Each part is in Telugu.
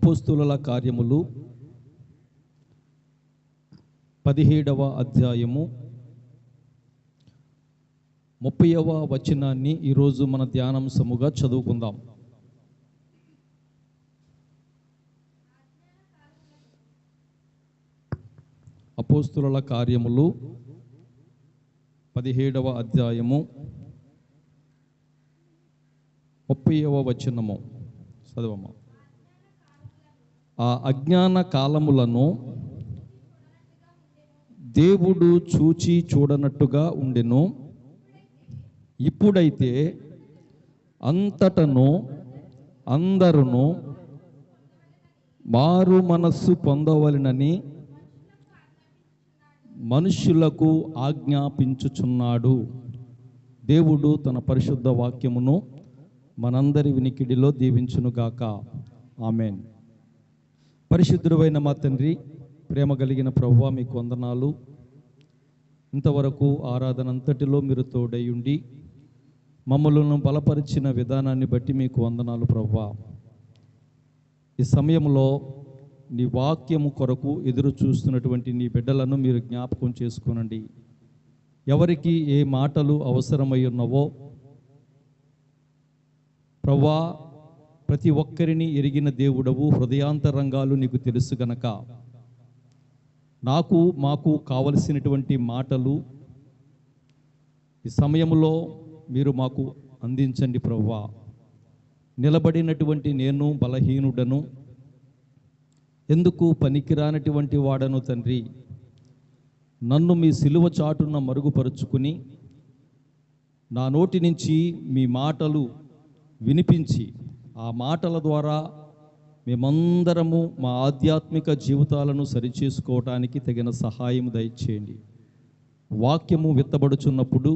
అపోస్తుల కార్యములు 17వ అధ్యాయము 30వ వచనాన్ని ఈరోజు మన ధ్యానాంశముగా చదువుకుందాం. అపోస్తుల కార్యములు 17వ అధ్యాయము 30వ వచనము చదవమ్మా. ఆ అజ్ఞాన కాలములను దేవుడు చూచి చూడనట్టుగా ఉండెను. ఇప్పుడైతే అంతటను అందరును మారు మనస్సు పొందవలెనని మనుష్యులకు ఆజ్ఞాపించుచున్నాడు. దేవుడు తన పరిశుద్ధ వాక్యమును మనందరి వినికిడిలో దీవించునుగాక. ఆమెన్. పరిశుద్ధుడైన మా తండ్రి, ప్రేమ కలిగిన ప్రభువా, మీకు వందనాలు. ఇంతవరకు ఆరాధన అంతటిలో మీరు తోడయుండి మమ్మలను బలపరిచిన విధానాన్ని బట్టి మీకు వందనాలు ప్రభువా. ఈ సమయంలో నీ వాక్యము కొరకు ఎదురు చూస్తున్నటువంటి నీ బిడ్డలను మీరు జ్ఞాపకం చేసుకోనండి. ఎవరికి ఏ మాటలు అవసరమై ఉన్నవో ప్రభువా, ప్రతి ఒక్కరిని ఎరిగిన దేవుడవు, హృదయాంతరంగాలు నీకు తెలుసు గనక మాకు కావలసినటువంటి మాటలు ఈ సమయంలో మీరు మాకు అందించండి ప్రభువా. నిలబడినటువంటి నేను బలహీనుడను, ఎందుకు పనికిరానటువంటి వాడను తండ్రి. నన్ను మీ సిలువ చాటున మరుగుపరుచుకుని నా నోటి నుంచి మీ మాటలు వినిపించి ఆ మాటల ద్వారా మేమందరము మా ఆధ్యాత్మిక జీవితాలను సరిచేసుకోవటానికి తగిన సహాయం దయచేయండి. వాక్యము విత్తబడుచున్నప్పుడు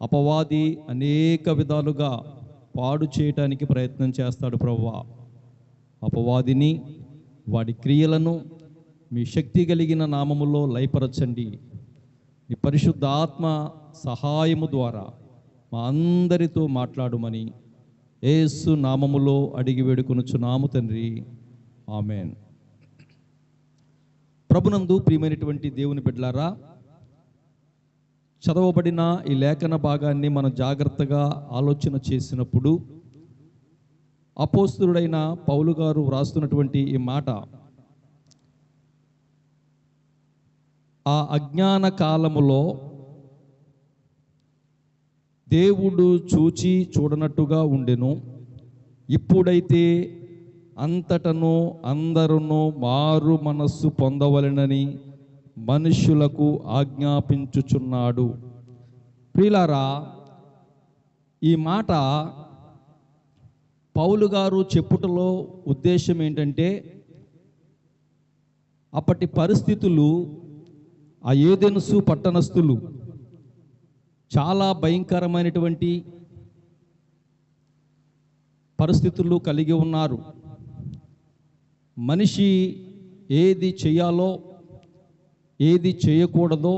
అపవాది అనేక విధాలుగా పాడు చేయటానికి ప్రయత్నం చేస్తాడు ప్రభువా. అపవాదిని, వాడి క్రియలను మీ శక్తి కలిగిన నామములో లయపరచండి. మీ పరిశుద్ధ ఆత్మ సహాయము ద్వారా మా అందరితో మాట్లాడుమని యేసు నామములో అడిగి వేడుకొనుచున్నాము తండ్రి. ఆమెన్. ప్రభునందు ప్రియమైనటువంటి దేవుని బిడ్డలారా, చదవబడిన ఈ లేఖన భాగాన్ని మనం జాగ్రత్తగా ఆలోచన చేసినప్పుడు అపోస్తలుడైన పౌలు గారు వ్రాస్తున్నటువంటి ఈ మాట, ఆ అజ్ఞాన కాలములో దేవుడు చూచి చూడనట్టుగా ఉండెను. ఇప్పుడైతే అంతటను అందరును మారు మనస్సు పొందవలెనని మనుష్యులకు ఆజ్ఞాపించుచున్నాడు. ప్రియులారా, ఈ మాట పౌలు గారు చెప్పుటలో ఉద్దేశం ఏంటంటే, అప్పటి పరిస్థితులు, ఆ ఏదెనుసు పట్టణస్థులు చాలా భయంకరమైనటువంటి పరిస్థితులు కలిగి ఉన్నారు. మనిషి ఏది చేయాలో ఏది చేయకూడదో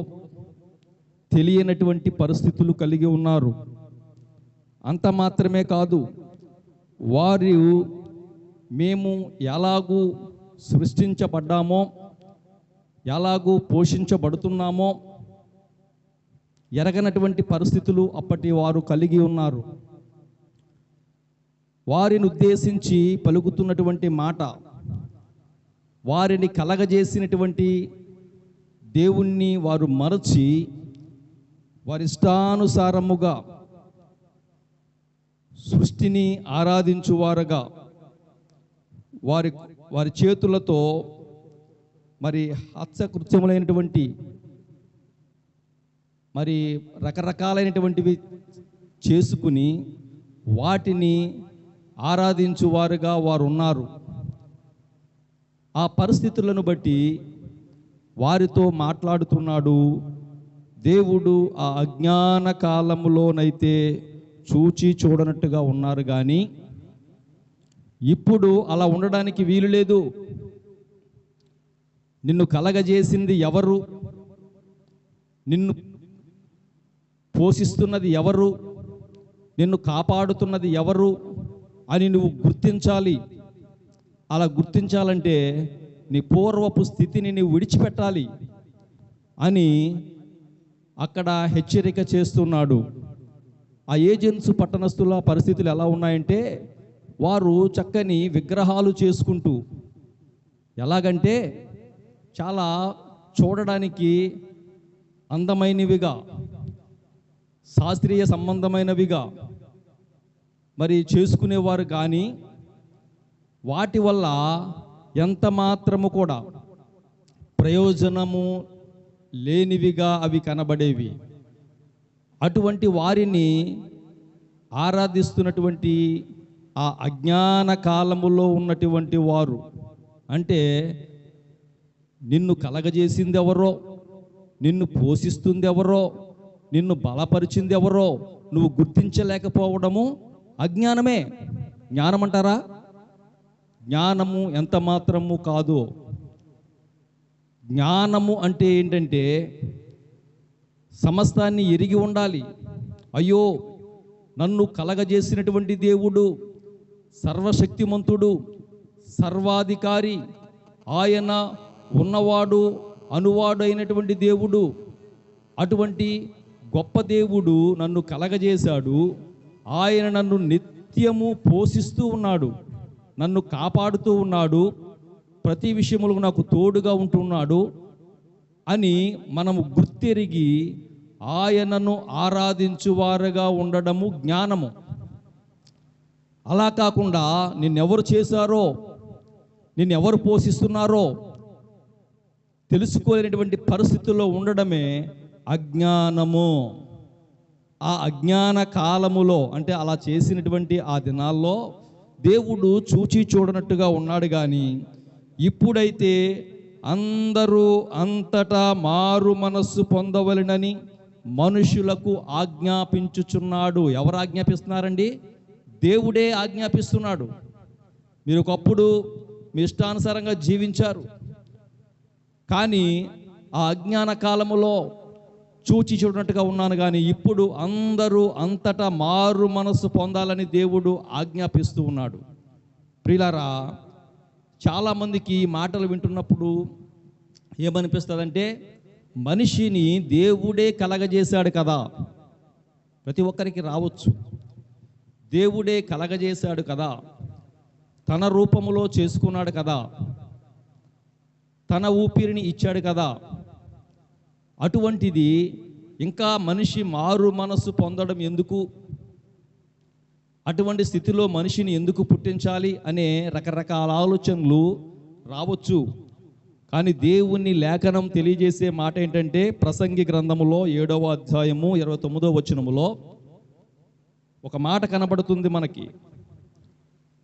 తెలియనటువంటి పరిస్థితులు కలిగి ఉన్నారు. అంత మాత్రమే కాదు, వారు మేము ఎలాగూ సృష్టించబడ్డామో, ఎలాగూ పోషించబడుతున్నామో ఎరగనటువంటి పరిస్థితులు అప్పటి వారు కలిగి ఉన్నారు. వారిని ఉద్దేశించి పలుకుతున్నటువంటి మాట, వారిని కలగజేసినటువంటి దేవుణ్ణి వారు మరచి వారి ఇష్టానుసారముగా సృష్టిని ఆరాధించువారుగా వారి చేతులతో మరి హత్సకృత్యములైనటువంటి మరి రకరకాలైనటువంటివి చేసుకుని వాటిని ఆరాధించువారుగా వారు ఉన్నారు. ఆ పరిస్థితులను బట్టి వారితో మాట్లాడుతున్నాడు దేవుడు. ఆ అజ్ఞాన కాలములోనైతే చూచి చూడనట్టుగా ఉన్నారు, కానీ ఇప్పుడు అలా ఉండడానికి వీలు లేదు. నిన్ను కలగజేసింది ఎవరు? నిన్ను పోషిస్తున్నది ఎవరు? నిన్ను కాపాడుతున్నది ఎవరు అని నువ్వు గుర్తించాలి. అలా గుర్తించాలంటే నీ పూర్వపు స్థితిని నీవు విడిచిపెట్టాలి అని అక్కడ హెచ్చరిక చేస్తున్నాడు. ఆ ఏజెన్సు పట్టణస్థుల పరిస్థితులు ఎలా ఉన్నాయంటే, వారు చక్కని విగ్రహాలు చేసుకుంటూ, ఎలాగంటే చాలా చూడడానికి అందమైనవిగా, శాస్త్రీయ సంబంధమైనవిగా మరి చేసుకునేవారు, కానీ వాటి వల్ల ఎంత మాత్రము కూడా ప్రయోజనము లేనివిగా అవి కనబడేవి. అటువంటి వారిని ఆరాధిస్తున్నటువంటి ఆ అజ్ఞాన కాలములో ఉన్నటువంటి వారు, అంటే నిన్ను కలగజేసింది ఎవరో, నిన్ను పోషిస్తుంది ఎవరో, నిన్ను బలపరిచింది ఎవరో నువ్వు గుర్తించలేకపోవడము అజ్ఞానమే. జ్ఞానం అంటారా? జ్ఞానము ఎంత మాత్రము కాదు. జ్ఞానము అంటే ఏంటంటే సమస్తాన్ని ఎరిగి ఉండాలి. అయ్యో, నన్ను కలగజేసినటువంటి దేవుడు సర్వశక్తిమంతుడు, సర్వాధికారి, ఆయన ఉన్నవాడు అనువాడు అయినటువంటి దేవుడు. అటువంటి గొప్ప దేవుడు నన్ను కలగజేశాడు. ఆయన నన్ను నిత్యము పోషిస్తూ ఉన్నాడు, నన్ను కాపాడుతూ ఉన్నాడు, ప్రతి విషయములో నాకు తోడుగా ఉంటున్నాడు అని మనము గుర్తెరిగి ఆయనను ఆరాధించువారుగా ఉండడము జ్ఞానము. అలా కాకుండా నిన్నెవరు చేశారో, నిన్నెవరు పోషిస్తున్నారో తెలుసుకోలేనటువంటి పరిస్థితుల్లో ఉండడమే అజ్ఞానము. ఆ అజ్ఞాన కాలములో, అంటే అలా చేసినటువంటి ఆ దినాల్లో దేవుడు చూచి చూడనట్టుగా ఉన్నాడు. కానీ ఇప్పుడైతే అందరూ అంతటా మారు మనస్సు పొందవలెనని మనుషులకు ఆజ్ఞాపించుచున్నాడు. ఎవరు ఆజ్ఞాపిస్తున్నారండి? దేవుడే ఆజ్ఞాపిస్తున్నాడు. మీరు ఒకప్పుడు మీ ఇష్టానుసారంగా జీవించారు, కానీ ఆ అజ్ఞాన కాలములో చూచి చూడనట్టుగా ఉన్నాను, కానీ ఇప్పుడు అందరూ అంతటా మారు మనస్సు పొందాలని దేవుడు ఆజ్ఞాపిస్తూ ఉన్నాడు. ప్రియులారా, చాలామందికి ఈ మాటలు వింటున్నప్పుడు ఏమనిపిస్తుందంటే, మనిషిని దేవుడే కలగజేశాడు కదా. ప్రతి ఒక్కరికి రావచ్చు, దేవుడే కలగజేశాడు కదా, తన రూపములో చేసుకున్నాడు కదా, తన ఊపిరిని ఇచ్చాడు కదా, అటువంటిది ఇంకా మనిషి మారు మనస్సు పొందడం ఎందుకు, అటువంటి స్థితిలో మనిషిని ఎందుకు పుట్టించాలి అనే రకరకాల ఆలోచనలు రావచ్చు. కానీ దేవుని లేఖనం తెలియజేసే మాట ఏంటంటే, ప్రసంగి గ్రంథములో 7వ అధ్యాయము 29వ వచనములో ఒక మాట కనబడుతుంది మనకి.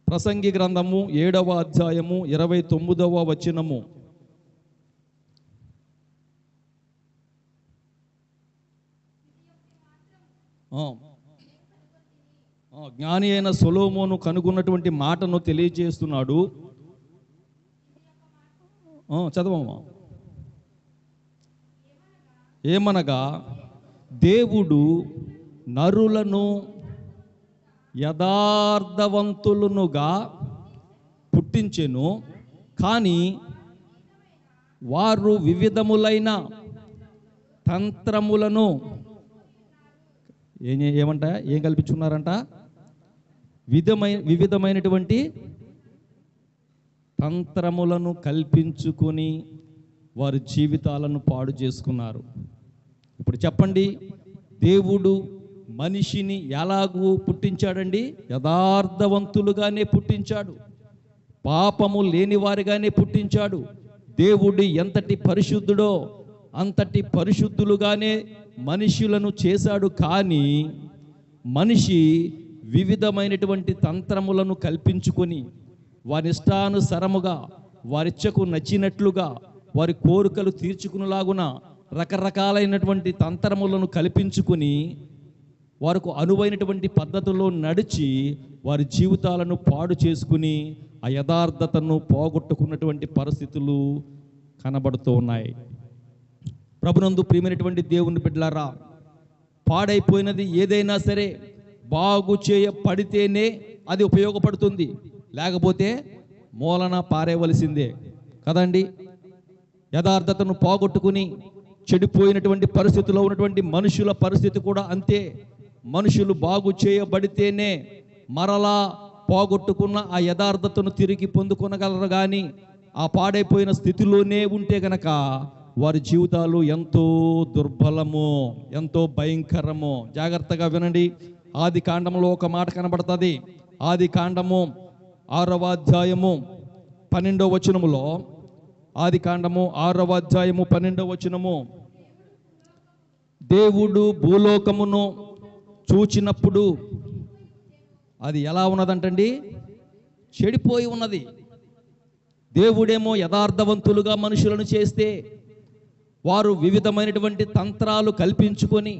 ప్రసంగి గ్రంథము 7వ అధ్యాయము 29వ వచనము. జ్ఞాని అయిన సొలొమోను కనుగొన్నటువంటి మాటను తెలియజేస్తున్నాడు. చదవమ్మా. ఏమనగా, దేవుడు నరులను యథార్థవంతులునుగా పుట్టించెను, కానీ వారు వివిధములైన తంత్రములను ఏం కల్పించున్నారంట? వివిధమైనటువంటి తంత్రములను కల్పించుకొని వారి జీవితాలను పాడు చేసుకున్నారు. ఇప్పుడు చెప్పండి, దేవుడు మనిషిని ఎలాగూ పుట్టించాడండి? యథార్థవంతులుగానే పుట్టించాడు, పాపము లేని వారిగానే పుట్టించాడు. దేవుడు ఎంతటి పరిశుద్ధుడో అంతటి పరిశుద్ధులుగానే మనుషులను చేశాడు. కానీ మనిషి వివిధమైనటువంటి తంత్రములను కల్పించుకొని వారి ఇష్టానుసరముగా, వారిచ్చకు నచ్చినట్లుగా, వారి కోరికలు తీర్చుకునేలాగున రకరకాలైనటువంటి తంత్రములను కల్పించుకొని వారికి అనువైనటువంటి పద్ధతుల్లో నడిచి వారి జీవితాలను పాడు చేసుకుని ఆ యథార్థతను పోగొట్టుకున్నటువంటి పరిస్థితులు కనబడుతూ ఉన్నాయి. ప్రభునందు ప్రియమైనటువంటి దేవుని బిడ్డలారా, పాడైపోయినది ఏదైనా సరే బాగు చేయబడితేనే అది ఉపయోగపడుతుంది, లేకపోతే మూలన పారేవలసిందే కదండి. యథార్థతను పోగొట్టుకుని చెడిపోయినటువంటి పరిస్థితిలో ఉన్నటువంటి మనుషుల పరిస్థితి కూడా అంతే. మనుషులు బాగు చేయబడితేనే మరలా పోగొట్టుకున్న ఆ యథార్థతను తిరిగి పొందుకొనగలరు. కానీ ఆ పాడైపోయిన స్థితిలోనే ఉంటే గనక వారి జీవితాలు ఎంతో దుర్బలము, ఎంతో భయంకరము. జాగ్రత్తగా వినండి. ఆది కాండములో ఒక మాట కనబడుతుంది. ఆది కాండము 6వ అధ్యాయము 12వ వచనములో, ఆది కాండము 6వ అధ్యాయము 12వ వచనము, దేవుడు భూలోకమును చూచినప్పుడు అది ఎలా ఉన్నదంటండి? చెడిపోయి ఉన్నది. దేవుడేమో యథార్థవంతులుగా మనుషులను చేస్తే వారు వివిధమైనటువంటి తంత్రాలు కల్పించుకొని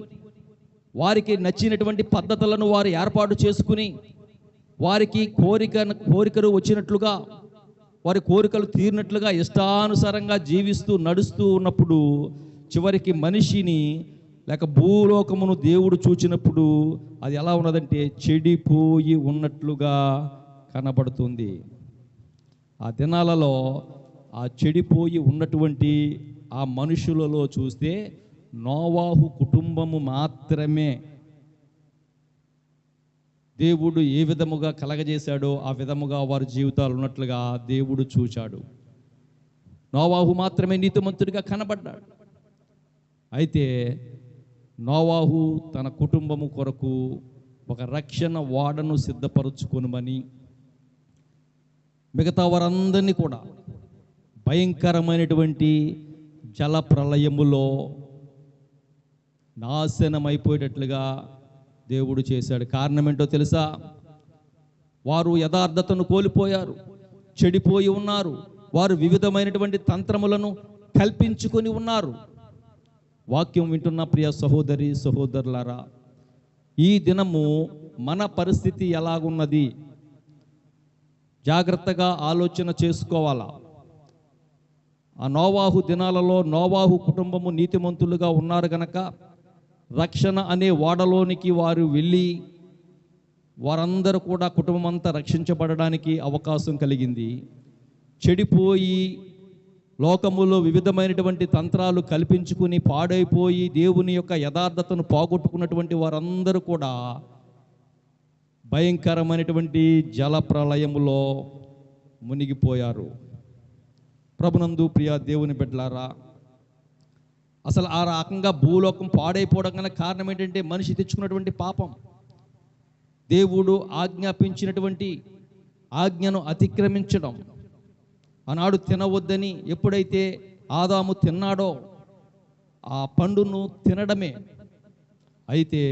వారికి నచ్చినటువంటి పద్ధతులను వారు ఏర్పాటు చేసుకుని వారికి కోరికలు వచ్చినట్లుగా, వారి కోరికలు తీరినట్లుగా ఇష్టానుసారంగా జీవిస్తూ నడుస్తూ ఉన్నప్పుడు చివరికి మనిషిని లేక భూలోకమును దేవుడు చూచినప్పుడు అది ఎలా ఉన్నదంటే చెడిపోయి ఉన్నట్లుగా కనబడుతుంది. ఆ దినాలలో ఆ చెడిపోయి ఉన్నటువంటి ఆ మనుషులలో చూస్తే నోవాహు కుటుంబము మాత్రమే దేవుడు ఏ విధముగా కలగజేశాడో ఆ విధముగా వారి జీవితాలు ఉన్నట్లుగా దేవుడు చూచాడు. నోవాహు మాత్రమే నీతిమంతుడిగా కనబడ్డాడు. అయితే నోవాహు తన కుటుంబము కొరకు ఒక రక్షణ ఓడను సిద్ధపరచుకొనుమని మిగతా వారందరినీ కూడా భయంకరమైనటువంటి జల ప్రళయములో నాశనమైపోయేటట్లుగా దేవుడు చేశాడు. కారణం ఏంటో తెలుసా? వారు యథార్థతను కోల్పోయారు, చెడిపోయి ఉన్నారు. వారు వివిధమైనటువంటి తంత్రములను కల్పించుకొని ఉన్నారు. వాక్యం వింటున్న ప్రియ సహోదరి సహోదరులారా, ఈ దినము మన పరిస్థితి ఎలాగున్నది జాగ్రత్తగా ఆలోచన చేసుకోవాలా. ఆ నోవాహు దినాలలో నోవాహు కుటుంబము నీతిమంతులుగా ఉన్నారు గనక రక్షణ అనే ఓడలోనికి వారు వెళ్ళి వారందరూ కూడా కుటుంబం అంతా రక్షించబడడానికి అవకాశం కలిగింది. చెడిపోయి లోకములో వివిధమైనటువంటి తంత్రాలు కల్పించుకుని పాడైపోయి దేవుని యొక్క యథార్థతను పోగొట్టుకున్నటువంటి వారందరూ కూడా భయంకరమైనటువంటి జల ప్రళయములో మునిగిపోయారు. ప్రభునందు ప్రియ దేవుని బిడ్డలారా, అసలు ఆ రకంగా భూలోకం పాడైపోవడం కన్నా కారణం ఏంటంటే మనిషి తెచ్చుకున్నటువంటి పాపం. దేవుడు ఆజ్ఞాపించినటువంటి ఆజ్ఞను అతిక్రమించడం. ఆనాడు తినవద్దని ఎప్పుడైతే ఆదాము తిన్నాడో ఆ పండును తినడమే. అయితే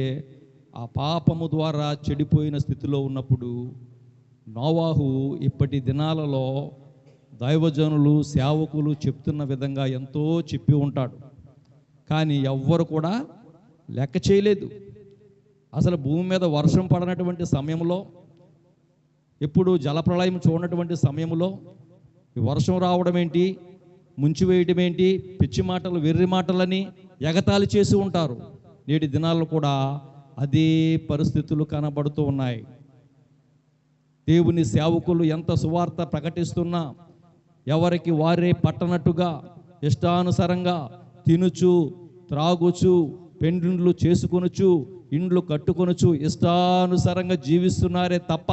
ఆ పాపము ద్వారా చెడిపోయిన స్థితిలో ఉన్నప్పుడు నోవాహు ఇప్పటి దినాలలో దైవజనులు సేవకులు చెప్తున్న విధంగా ఎంతో చెప్పి ఉంటాడు. కానీ ఎవ్వరు కూడా లెక్క చేయలేదు. అసలు భూమి మీద వర్షం పడనటువంటి సమయంలో, ఎప్పుడు జలప్రళయం చూడనటువంటి సమయంలో ఈ వర్షం రావడం ఏంటి, ముంచి వేయడం ఏంటి, పిచ్చి మాటలు వెర్రి మాటలని ఎగతాళి చేసి ఉంటారు. నేటి దినాల్లో కూడా అదే పరిస్థితులు కనబడుతూ ఉన్నాయి. దేవుని సేవకులు ఎంత సువార్త ప్రకటిస్తున్నా ఎవరికి వారే పట్టనట్టుగా ఇష్టానుసారంగా తినుచు త్రాగుచు పెండ్లు చేసుకొనుచు ఇండ్లు కట్టుకొనుచు ఇష్టానుసారంగా జీవిస్తున్నారే తప్ప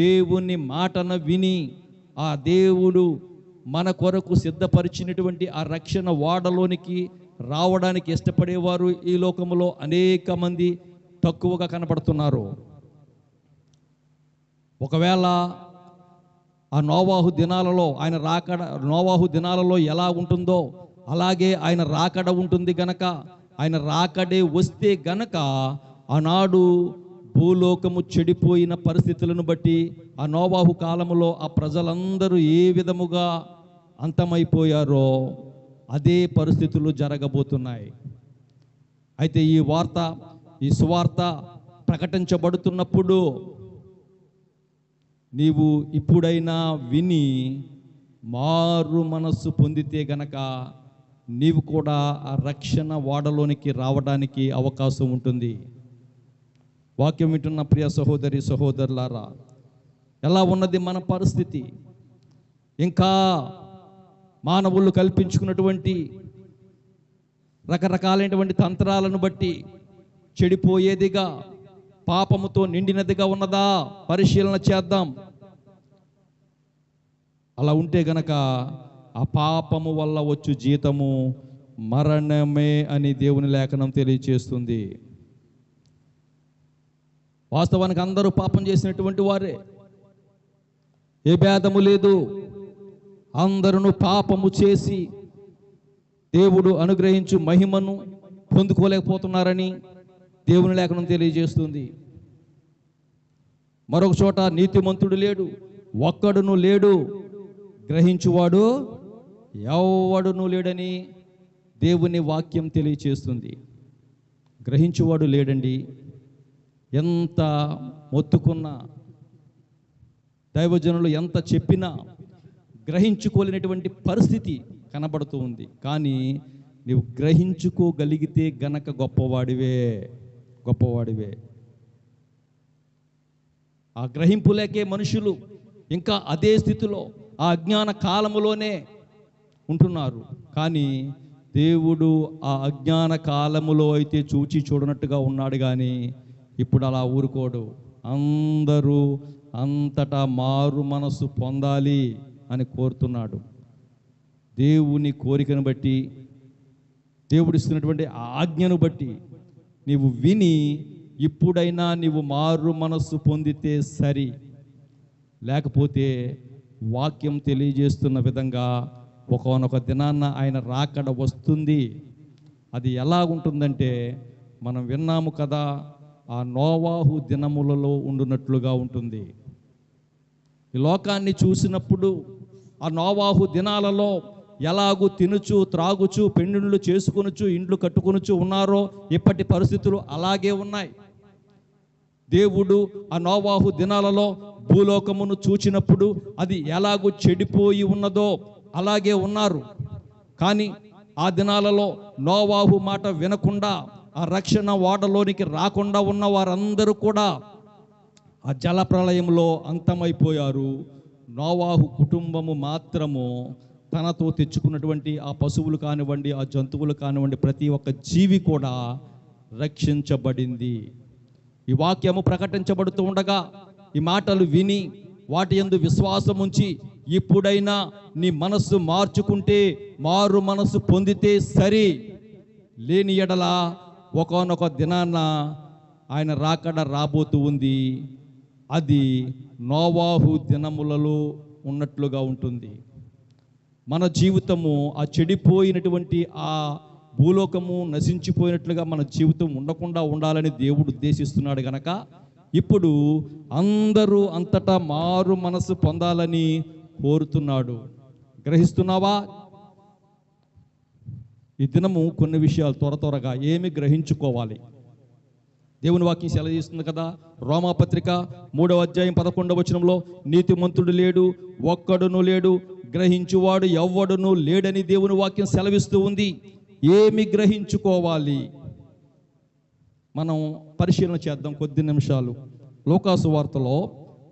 దేవుని మాటను విని ఆ దేవుడు మన కొరకు సిద్ధపరిచినటువంటి ఆ రక్షణ ఓడలోనికి రావడానికి ఇష్టపడేవారు ఈ లోకంలో అనేక మంది తక్కువగా కనపడుతున్నారు. ఒకవేళ ఆ నోవాహు దినాలలో ఆయన రాకడ, నోవాహు దినాలలో ఎలా ఉంటుందో అలాగే ఆయన రాకడ ఉంటుంది గనక, ఆయన రాకడే వస్తే గనక ఆనాడు భూలోకము చెడిపోయిన పరిస్థితులను బట్టి ఆ నోవాహు కాలములో ఆ ప్రజలందరూ ఏ విధముగా అంతమైపోయారో అదే పరిస్థితులు జరగబోతున్నాయి. అయితే ఈ వార్త, ఈ సువార్త ప్రకటించబడుతున్నప్పుడు నీవు ఇప్పుడైనా విని మారు మనస్సు పొందితే గనక నీవు కూడా ఆ రక్షణ ఓడలోనికి రావడానికి అవకాశం ఉంటుంది. వాక్యం వింటున్న ప్రియ సహోదరి సహోదరులారా, ఎలా ఉన్నది మన పరిస్థితి? ఇంకా మానవులు కల్పించుకున్నటువంటి రకరకాలైనటువంటి తంత్రాలను బట్టి చెడిపోయేదిగా, పాపముతో నిండినదిగా ఉన్నదా పరిశీలన చేద్దాం. అలా ఉంటే గనక ఆ పాపము వల్ల వచ్చు జీతము మరణమే అని దేవుని లేఖనం తెలియచేస్తుంది. వాస్తవానికి అందరూ పాపం చేసినటువంటి వారే, ఏ భేదము లేదు. అందరూ పాపము చేసి దేవుడు అనుగ్రహించు మహిమను పొందుకోలేకపోతున్నారని దేవుని లేఖనం తెలియజేస్తుంది. మరొక చోట నీతిమంతుడు లేడు, ఒక్కడును లేడు, గ్రహించువాడు ఎవడును లేడని దేవుని వాక్యం తెలియచేస్తుంది. గ్రహించువాడు లేడండి. ఎంత మొత్తుకున్నా, దైవజనులు ఎంత చెప్పినా గ్రహించుకోలేనటువంటి పరిస్థితి కనబడుతూ ఉంది. కానీ నీవు గ్రహించుకోగలిగితే గనక గొప్పవాడివే. ఆ గ్రహింపులేకే మనుషులు ఇంకా అదే స్థితిలో ఆ అజ్ఞాన కాలములోనే ఉంటున్నారు. కానీ దేవుడు ఆ అజ్ఞాన కాలములో అయితే చూచి చూడనట్టుగా ఉన్నాడు, కానీ ఇప్పుడు అలా ఊరుకోడు. అందరూ అంతటా మారు మనసు పొందాలి అని కోరుతున్నాడు. దేవుని కోరికను బట్టి, దేవుడిస్తున్నటువంటి ఆజ్ఞను బట్టి నీవు విని ఇప్పుడైనా నీవు మారు మనస్సు పొందితే సరి. లేకపోతే వాక్యం తెలియజేస్తున్న విధంగా ఒకానొక దినాన్న ఆయన రాకడ వస్తుంది. అది ఎలా ఉంటుందంటే, మనం విన్నాము కదా, ఆ నోవాహు దినములలో ఉండునట్లుగా ఉంటుంది. ఈ లోకాన్ని చూసినప్పుడు ఆ నోవాహు దినాలలో ఎలాగూ తినుచు త్రాగుచు పెండ్లిళ్ళు చేసుకొనుచు ఇండ్లు కట్టుకొనుచు ఉన్నారో ఇప్పటి పరిస్థితులు అలాగే ఉన్నాయి. దేవుడు ఆ నోవాహు దినాలలో భూలోకమును చూచినప్పుడు అది ఎలాగూ చెడిపోయి ఉన్నదో అలాగే ఉన్నారు. కానీ ఆ దినాలలో నోవాహు మాట వినకుండా ఆ రక్షణ ఓడలోనికి రాకుండా ఉన్న వారందరూ కూడా ఆ జల ప్రళయంలో అంతమైపోయారు. నోవాహు కుటుంబము మాత్రము తనతో తెచ్చుకున్నటువంటి ఆ పశువులు కానివ్వండి, ఆ జంతువులు కానివ్వండి, ప్రతి ఒక్క జీవి కూడా రక్షించబడింది. ఈ వాక్యము ప్రకటించబడుతూ ఉండగా ఈ మాటలు విని వాటి యందు విశ్వాసం ఉంచి ఇప్పుడైనా నీ మనస్సు మార్చుకుంటే, మారు మనస్సు పొందితే సరి. లేని ఎడల ఒకానొక దినాన ఆయన రాకడ రాబోతూ ఉంది. అది నోవాహు దినములలో ఉన్నట్లుగా ఉంటుంది. మన జీవితము ఆ చెడిపోయినటువంటి ఆ భూలోకము నశించిపోయినట్లుగా మన జీవితం ఉండకుండా ఉండాలని దేవుడు ఉద్దేశిస్తున్నాడు గనక ఇప్పుడు అందరూ అంతటా మారు మనసు పొందాలని కోరుతున్నాడు. గ్రహిస్తున్నావా? ఈ దినము కొన్ని విషయాలు త్వరగా ఏమి గ్రహించుకోవాలి. దేవుని వాక్యం సెలవిస్తుంది కదా, రోమాపత్రిక 3వ అధ్యాయం 11వ వచనంలో, నీతిమంతుడు లేడు, ఒక్కడును లేడు, గ్రహించువాడు ఎవ్వడును లేడని దేవుని వాక్యం సెలవిస్తూ ఉంది. ఏమి గ్రహించుకోవాలి? మనం పరిశీలన చేద్దాం కొద్ది నిమిషాలు. లోకాసు వార్తలో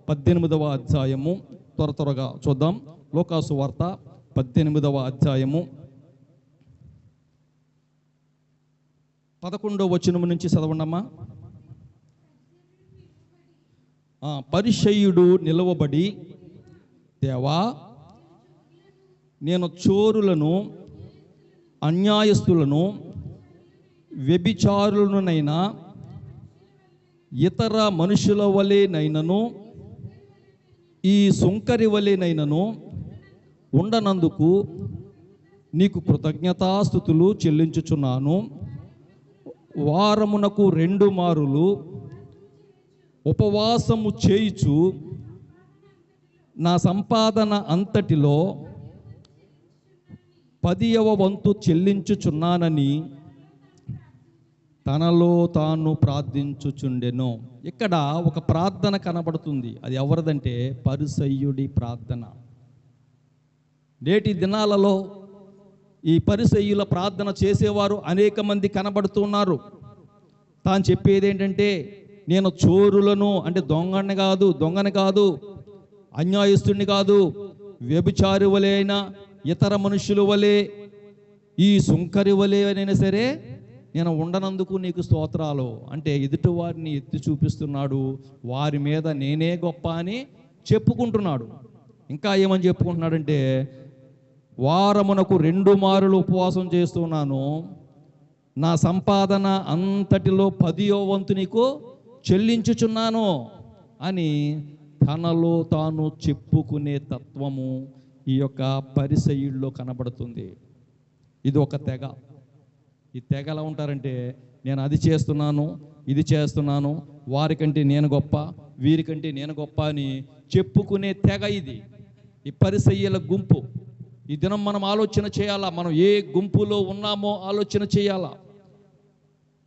18వ అధ్యాయము త్వరగా చూద్దాం. లోకాసు వార్త 18వ అధ్యాయము 11వ వచనం నుంచి చదవండమ్మా. పరిసయ్యుడు నిలవబడి, దేవా, నేను చోరులను, అన్యాయస్తులను, వ్యభిచారులనైనా ఇతర మనుషుల వలెనైనను ఈ సుంకరి వలెనైనను ఉండనందుకు నీకు కృతజ్ఞతాస్తుతులు చెల్లించుచున్నాను. వారమునకు 2 మారులు ఉపవాసము చేయుచు నా సంపాదన అంతటిలో 10వ వంతు చెల్లించుచున్నానని తనలో తాను ప్రార్థించుచుండెను. ఇక్కడ ఒక ప్రార్థన కనబడుతుంది. అది ఎవరిదంటే పరిసయ్యుడి ప్రార్థన. నేటి దినాలలో ఈ పరిసయ్యుల ప్రార్థన చేసేవారు అనేక మంది కనబడుతున్నారు. తాను చెప్పేది ఏంటంటే, నేను చోరులను, అంటే దొంగని కాదు, అన్యాయస్తుడిని కాదు, వ్యభిచారి వలె అయినా, ఇతర మనుషుల వలె, ఈ సుంకరి వలె అయినా సరే నేను ఉండనందుకు నీకు స్తోత్రాలు. అంటే ఎదుటి వారిని ఎత్తి చూపిస్తున్నాడు, వారి మీద నేనే గొప్ప అని చెప్పుకుంటున్నాడు. ఇంకా ఏమని చెప్పుకుంటున్నాడంటే, వారమునకు 2 మారులు ఉపవాసం చేస్తున్నాను, నా సంపాదన అంతటిలో 10వ వంతు నీకు చెల్లించుచున్నాను అని తనలో తాను చెప్పుకునే తత్వము ఈ యొక్క పరిసయ్యుల్లో కనబడుతుంది. ఇది ఒక తెగ. ఈ తెగ ఎలా ఉంటారంటే, నేను అది చేస్తున్నాను, ఇది చేస్తున్నాను, వారికంటే నేను గొప్ప, వీరికంటే నేను గొప్ప అని చెప్పుకునే తెగ ఇది, ఈ పరిసయ్యుల గుంపు. ఈ దినం మనం ఆలోచన చేయాలా, మనం ఏ గుంపులో ఉన్నామో ఆలోచన చేయాలా.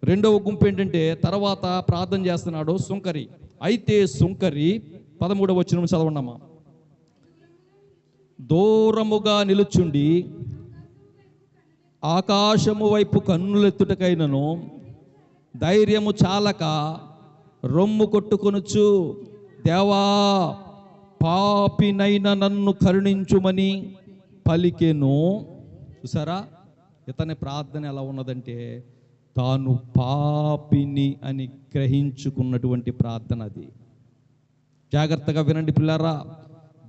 రెండవ గుంపు ఏంటంటే, తర్వాత ప్రార్థన చేస్తున్నాడు సుంకరి. అయితే సుంకరి 13వ వచనం చదవండమ్మా. దూరముగా నిలుచుండి ఆకాశము వైపు కన్నులెత్తుటకైనను ధైర్యము చాలక రొమ్ము కొట్టుకొనుచు, దేవా పాపినైన నన్ను కరుణించుమని పలికెను. చూసారా, ఇతని ప్రార్థన ఎలా ఉన్నదంటే, తాను పాపిని అని గ్రహించుకున్నటువంటి ప్రార్థన అది. జాగ్రత్తగా వినండి పిల్లారా,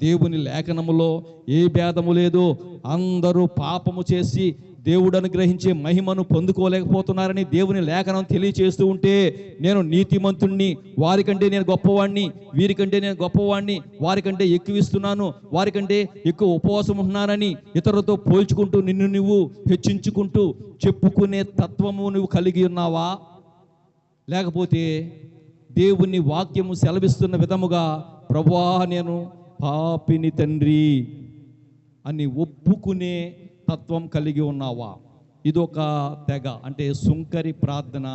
దేవుని లేఖనములో ఏ భేదము లేదు. అందరూ పాపము చేసి దేవుడు అనుగ్రహించే మహిమను పొందుకోలేకపోతున్నారని దేవుని లేఖనం తెలియచేస్తూ ఉంటే, నేను నీతిమంతుణ్ణి, వారికంటే నేను గొప్పవాణ్ణి, వీరికంటే నేను గొప్పవాణ్ణి, వారికంటే ఎక్కువ ఇస్తున్నాను, వారికంటే ఎక్కువ ఉపవాసం ఉంటున్నానని ఇతరులతో పోల్చుకుంటూ నిన్ను నువ్వు హెచ్చించుకుంటూ చెప్పుకునే తత్వము నువ్వు కలిగి ఉన్నావా? లేకపోతే దేవుని వాక్యము సెలవిస్తున్న విధముగా, ప్రభువా నేను పాపిని తండ్రి అని ఒప్పుకునే తత్వం కలిగి ఉన్నావా? ఇదొక తెగ, అంటే సుంకరి ప్రార్థన.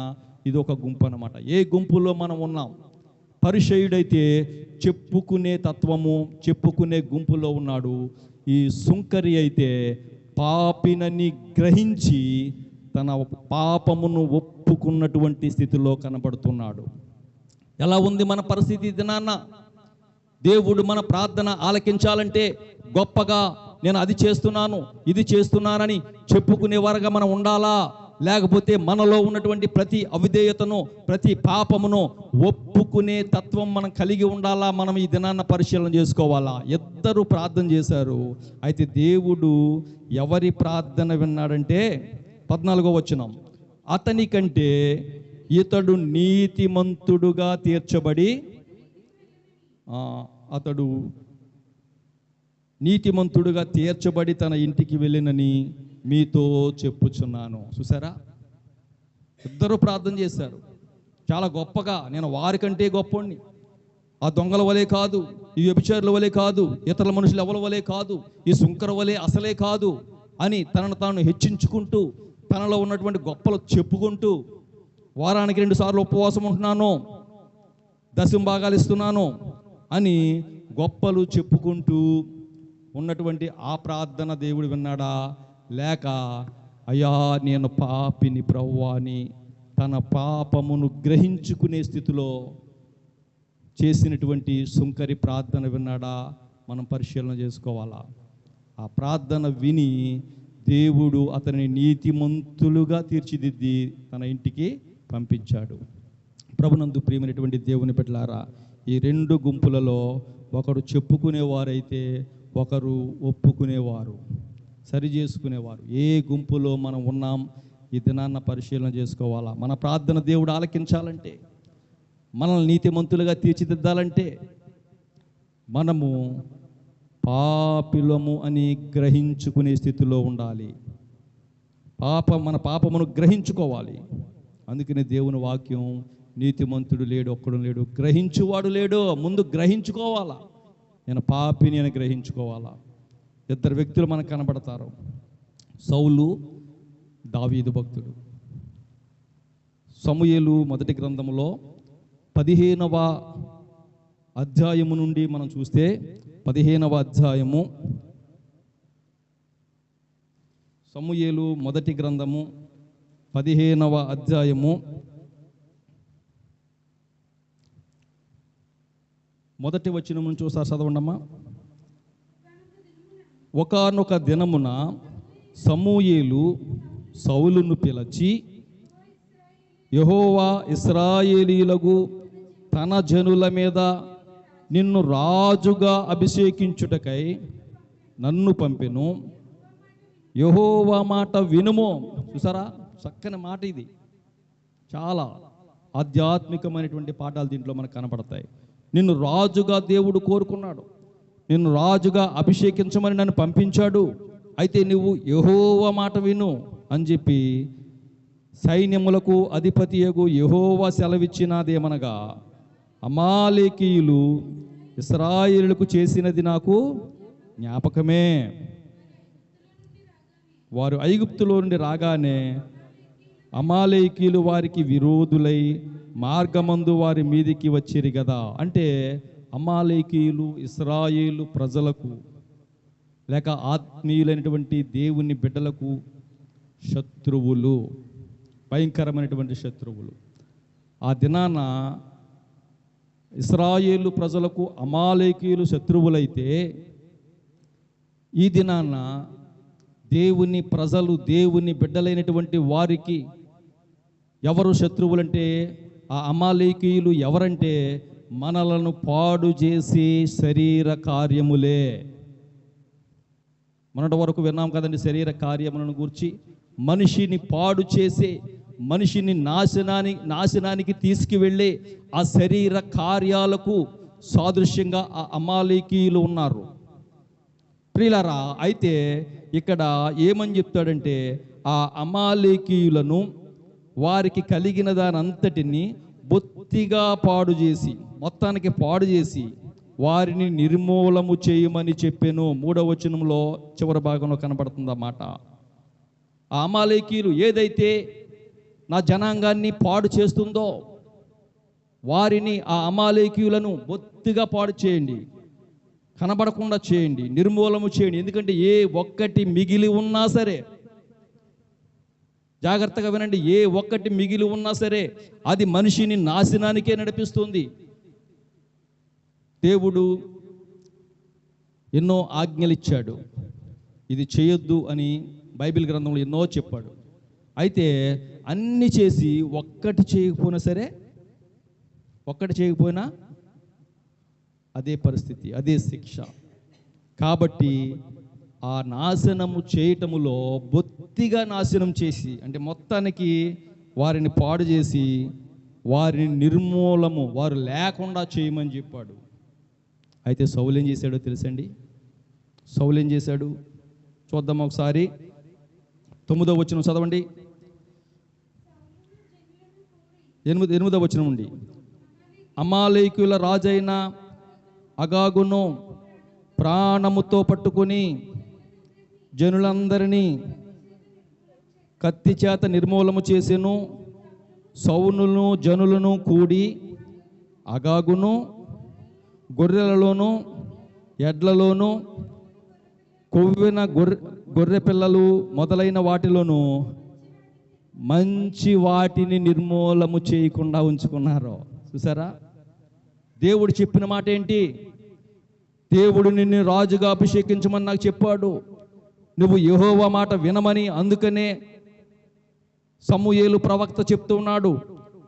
ఇదొక గుంపు అన్నమాట. ఏ గుంపులో మనం ఉన్నాం? పరిసయ్యుడైతే చెప్పుకునే తత్వము, చెప్పుకునే గుంపులో ఉన్నాడు. ఈ సుంకరి అయితే పాపినని గ్రహించి తన పాపమును ఒప్పుకున్నటువంటి స్థితిలో కనబడుతున్నాడు. ఎలా ఉంది మన పరిస్థితి దినాన్న? దేవుడు మన ప్రార్థన ఆలకించాలంటే గొప్పగా నేను అది చేస్తున్నాను, ఇది చేస్తున్నానని చెప్పుకునేవారుగా మనం ఉండాలా? లేకపోతే మనలో ఉన్నటువంటి ప్రతి అవిధేయతను, ప్రతి పాపమును ఒప్పుకునే తత్వం మనం కలిగి ఉండాలా? మనం ఈ దినాన్న పరిశీలన చేసుకోవాలా? ఇద్దరు ప్రార్థన చేశారు. అయితే దేవుడు ఎవరి ప్రార్థన విన్నాడంటే 14వ వచనం, అతని కంటే ఇతడు నీతిమంతుడుగా తీర్చబడి, అతడు నీతిమంతుడుగా తీర్చబడి తన ఇంటికి వెళ్ళినని మీతో చెప్పుచున్నాను. చూసారా, ఇద్దరు ప్రార్థన చేశారు చాలా గొప్పగా. నేను వారికంటే గొప్పని, ఆ దొంగల వలె కాదు, ఈ వ్యభిచారుల వలె కాదు, ఇతరుల మనుషులు ఎవరి వలె కాదు, ఈ సుంకర వలె అసలే కాదు అని తనను తాను హెచ్చించుకుంటూ, తనలో ఉన్నటువంటి గొప్పలు చెప్పుకుంటూ, వారానికి 2 సార్లు ఉపవాసం ఉంటున్నాను, 10 భాగాలు ఇస్తున్నాను అని గొప్పలు చెప్పుకుంటూ ఉన్నటువంటి ఆ ప్రార్థన దేవుడు విన్నాడా? లేక అయ్యా నేను పాపిని ప్రభువా అని తన పాపమును గ్రహించుకునే స్థితిలో చేసినటువంటి సుంకరి ప్రార్థన విన్నాడా? మనం పరిశీలన చేసుకోవాలా. ఆ ప్రార్థన విని దేవుడు అతని నీతిమంతులుగా తీర్చిదిద్ది తన ఇంటికి పంపించాడు. ప్రభునందు ప్రియమైనటువంటి దేవుని బిడ్డలారా, ఈ 2 గుంపులలో ఒకడు చెప్పుకునేవారైతే ఒకరు ఒప్పుకునేవారు, సరి చేసుకునేవారు. ఏ గుంపులో మనం ఉన్నాం ఈ దినాన్న పరిశీలన చేసుకోవాలా. మన ప్రార్థన దేవుడు ఆలకించాలంటే, మనల్ని నీతిమంతులుగా తీర్చిదిద్దాలంటే మనము పాపిలము అని గ్రహించుకునే స్థితిలో ఉండాలి. మన పాపమును గ్రహించుకోవాలి. అందుకనే దేవుని వాక్యం, నీతిమంతుడు లేడు, ఒక్కడు లేడు, గ్రహించువాడు లేడు. ముందు గ్రహించుకోవాలా, నేను పాపిని అని గ్రహించుకోవాలా. 2 వ్యక్తులు మనకు కనబడతారు, సౌలు, దావీదు భక్తుడు. సమూయేలు మొదటి గ్రంథములో 15వ అధ్యాయము నుండి మనం చూస్తే, 15వ అధ్యాయము, సమూయేలు మొదటి గ్రంథము 15వ అధ్యాయము మొదటి వచనం నుంచి ఒకసారి చదవండమ్మా. ఒకానొక దినమున సమూయేలు సౌలును పిలిచి, యెహోవా ఇశ్రాయేలీయులకు తన జనుల మీద నిన్ను రాజుగా అభిషేకించుటకై నన్ను పంపెను. యెహోవా మాట వినుము. చూసారా, చక్కని మాట ఇది. చాలా ఆధ్యాత్మికమైనటువంటి పాఠాలు దీంట్లో మనకు కనపడతాయి. నిన్ను రాజుగా దేవుడు కోరుకున్నాడు, నిన్ను రాజుగా అభిషేకించమని నన్ను పంపించాడు. అయితే నువ్వు యెహోవా మాట విను అని చెప్పి సైన్యములకు అధిపతియగు యెహోవా సెలవిచ్చినదేమనగా, అమాలేకీయులు ఇశ్రాయేలులకు చేసినది నాకు జ్ఞాపకమే. వారు ఐగుప్తులో నుండి రాగానే అమాలేకీయులు వారికి విరోధులై మార్గమందు వారి మీదికి వచ్చిరి కదా. అంటే అమాలేకీయులు ఇశ్రాయేలు ప్రజలకు లేక ఆత్మీయులైనటువంటి దేవుని బిడ్డలకు శత్రువులు, భయంకరమైనటువంటి శత్రువులు. ఆ దినాన ఇశ్రాయేలు ప్రజలకు అమాలేకీయులు శత్రువులైతే, ఈ దినాన దేవుని ప్రజలు, దేవుని బిడ్డలైనటువంటి వారికి ఎవరు శత్రువులంటే, ఆ అమాలేకీయులు ఎవరంటే మనలను పాడు చేసే శరీర కార్యములే. మొన్నటి వరకు విన్నాం కదండి శరీర కార్యములను గూర్చి. మనిషిని పాడు చేసే, మనిషిని నాశనానికి తీసుకువెళ్ళే ఆ శరీర కార్యాలకు సాదృశ్యంగా ఆ అమాలేకీయులు ఉన్నారు. ప్రియులారా, అయితే ఇక్కడ ఏమని చెప్తాడంటే, ఆ అమాలేకీయులను వారికి కలిగిన దాని అంతటిని బొత్తిగా పాడు చేసి, మొత్తానికి పాడు చేసి వారిని నిర్మూలము చేయమని చెప్పాను. 3వ వచనంలో చివరి భాగంలో కనబడుతుంది ఆ మాట. ఆ అమాలేకీయులు ఏదైతే నా జనాంగాన్ని పాడు చేస్తుందో వారిని, ఆ అమాలేకీయులను బొత్తిగా పాడు చేయండి, కనబడకుండా చేయండి, నిర్మూలము చేయండి. ఎందుకంటే ఏ ఒక్కటి మిగిలి ఉన్నా సరే, జాగ్రత్తగా వినండి, ఏ ఒక్కటి మిగిలి ఉన్నా సరే అది మనిషిని నాశనానికే నడిపిస్తుంది. దేవుడు ఎన్నో ఆజ్ఞలు ఇచ్చాడు, ఇది చేయొద్దు అని బైబిల్ గ్రంథంలో ఎన్నో చెప్పాడు. అయితే అన్ని చేసి ఒక్కటి చేయకపోయినా సరే, ఒక్కటి చేయకపోయినా అదే పరిస్థితి, అదే శిక్ష. కాబట్టి ఆ నాశనము చేయటములో బొత్తిగా నాశనం చేసి, అంటే మొత్తానికి వారిని పాడు చేసి వారిని నిర్మూలము, వారు లేకుండా చేయమని చెప్పాడు. అయితే సౌలు ఏం చేశాడో తెలుసండి? సౌలు ఏం చేశాడు చూద్దాం ఒకసారి. 9వ వచనం చదవండి. 8వ వచనం నుండి, అమాలేకీయుల రాజైన అగాగును ప్రాణముతో పట్టుకొని జనులందరినీ కత్తి చేత నిర్మూలము చేసెను. సౌలును జనులను కూడి అగాగును గొర్రెలలోను ఎడ్లలోను కొవ్విన గొర్రె పిల్లలు మొదలైన వాటిలోను మంచి వాటిని నిర్మూలము చేయకుండా ఉంచుకున్నారు. చూసారా, దేవుడు చెప్పిన మాట ఏంటి? దేవుడు నిన్ను రాజుగా అభిషేకించమని నాకు చెప్పాడు, నువ్వు యెహోవా మాట వినమని. అందుకనే సమూయేలు ప్రవక్త చెప్తున్నాడు,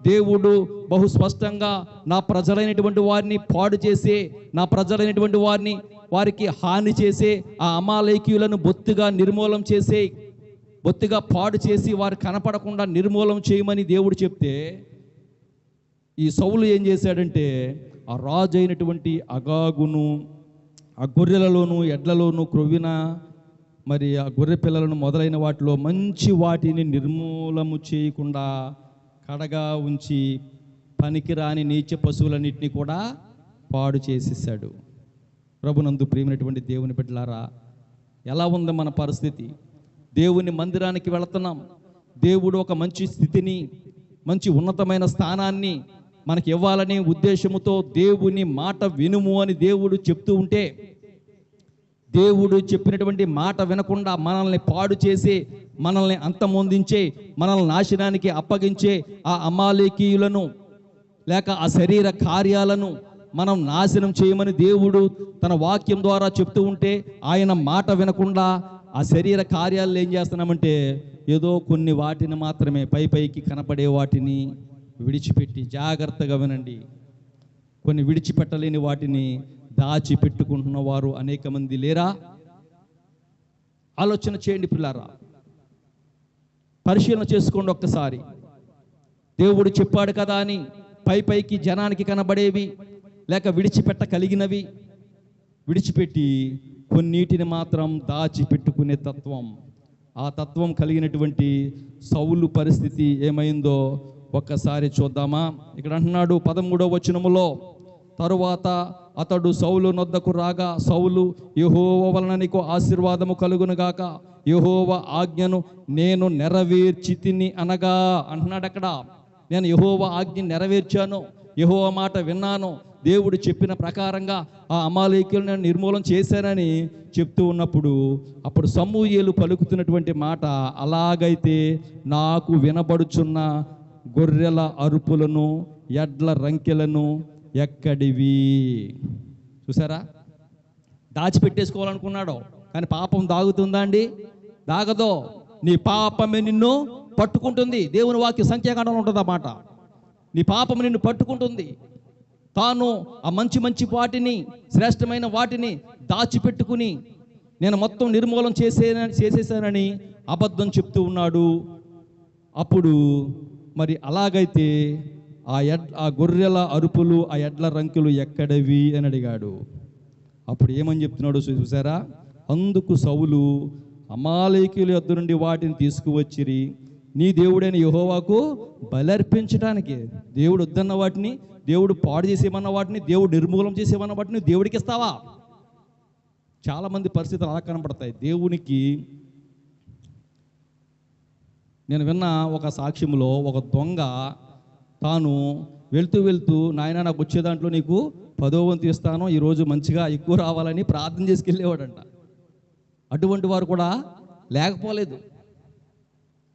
దేవుడు బహు స్పష్టంగా నా ప్రజలైనటువంటి వారిని పాడు చేసే, నా ప్రజలైనటువంటి వారికి హాని చేసే ఆ అమాలేకీయులను బొత్తిగా నిర్మూలం చేసే, బొత్తిగా పాడు చేసి వారు కనపడకుండా నిర్మూలం చేయమని దేవుడు చెప్తే, ఈ సౌలు ఏం చేశాడంటే ఆ రాజు అయినటువంటి అగాగును ఆ గొర్రెలలోను ఎడ్లలోను క్రొవ్విన మరి ఆ గొర్రె పిల్లలను మొదలైన వాటిలో మంచి వాటిని నిర్మూలము చేయకుండా కడగా ఉంచి పనికిరాని నీచ పశువులన్నింటినీ కూడా పాడు చేసేసాడు. ప్రభునందు ప్రియమైనటువంటి దేవుని బిడ్డలారా, ఎలా ఉంది మన పరిస్థితి? దేవుని మందిరానికి వెళుతున్నాం, దేవుడు ఒక మంచి స్థితిని, మంచి ఉన్నతమైన స్థానాన్ని మనకి ఇవ్వాలనే ఉద్దేశముతో దేవుని మాట వినుము అని దేవుడు చెప్తూ ఉంటే, దేవుడు చెప్పినటువంటి మాట వినకుండా మనల్ని పాడు చేసే, మనల్ని అంతమొందించే, మనల్ని నాశనానికి అప్పగించే ఆ అమాలేకీయులను లేక ఆ శరీర కార్యాలను మనం నాశనం చేయమని దేవుడు తన వాక్యం ద్వారా చెప్తూ ఉంటే ఆయన మాట వినకుండా ఆ శరీర కార్యాలు ఏం చేస్తున్నామంటే ఏదో కొన్ని వాటిని మాత్రమే పైకి కనపడే వాటిని విడిచిపెట్టి, జాగ్రత్తగా వినండి, కొన్ని విడిచిపెట్టలేని వాటిని దాచిపెట్టుకుంటున్న వారు అనేక మంది లేరా? ఆలోచన చేయండి పిల్లారా, పరిశీలన చేసుకోండి ఒక్కసారి. దేవుడు చెప్పాడు కదా అని పైకి జనానికి కనబడేవి లేక విడిచిపెట్టగలిగినవి విడిచిపెట్టి కొన్నిటిని మాత్రం దాచిపెట్టుకునే తత్వం, ఆ తత్వం కలిగినటువంటి సౌలు పరిస్థితి ఏమైందో ఒక్కసారి చూద్దామా? ఇక్కడ అంటున్నాడు 13వ వచనములో, తరువాత అతడు సౌలు నొద్దకు రాగా, సౌలు యెహోవా వలన నీకు ఆశీర్వాదము కలుగునుగాక, యెహోవా ఆజ్ఞను నేను నెరవేర్చి తిని అనగా అంటున్నాడు. అక్కడ నేను యెహోవా ఆజ్ఞ నెరవేర్చాను, యెహోవా మాట విన్నాను, దేవుడు చెప్పిన ప్రకారంగా ఆ అమాలేకీయులను నేను నిర్మూలన చేశానని చెప్తూ ఉన్నప్పుడు అప్పుడు సమూయేలు పలుకుతున్నటువంటి మాట, అలాగైతే నాకు వినబడుచున్న గొర్రెల అరుపులను ఎడ్ల రంకెలను ఎక్కడివి? చూసారా, దాచిపెట్టేసుకోవాలనుకున్నాడు కానీ పాపం దాగుతుందా అండి? దాగదో. నీ పాపమే నిన్ను పట్టుకుంటుంది. దేవుని వాక్య సంఖ్యాకాండంలో ఉంటుంది ఆ మాట. నీ పాపం నిన్ను పట్టుకుంటుంది. తాను ఆ మంచి వాటిని, శ్రేష్టమైన వాటిని దాచిపెట్టుకుని నేను మొత్తం నిర్మూలన చేసేసానని అబద్ధం చెప్తూ ఉన్నాడు. అప్పుడు మరి అలాగైతే ఆ గొర్రెల అరుపులు, ఆ ఎడ్ల రంకులు ఎక్కడవి అని అడిగాడు. అప్పుడు ఏమని చెప్తున్నాడు చూసారా? అందుకు సౌలు, అమాలేకీయుల యొద్ద నుండి వాటిని తీసుకువచ్చిరి నీ దేవుడైన యెహోవాకు బలర్పించడానికి. దేవుడు వద్దన్న వాటిని, దేవుడు పాడు చేసేమన్న వాటిని, దేవుడు నిర్మూలన చేసేమన్న వాటిని దేవుడికి ఇస్తావా? చాలామంది పరిస్థితులు అలా కనపడతాయి. దేవునికి నేను విన్న ఒక సాక్ష్యంలో ఒక దొంగ తాను వెళ్తూ నాయన నాకు వచ్చే దాంట్లో నీకు 10వ వంతు ఇస్తాను, ఈరోజు మంచిగా ఎక్కువ రావాలని ప్రార్థన చేసుకెళ్ళేవాడంట. అటువంటి వారు కూడా లేకపోలేదు.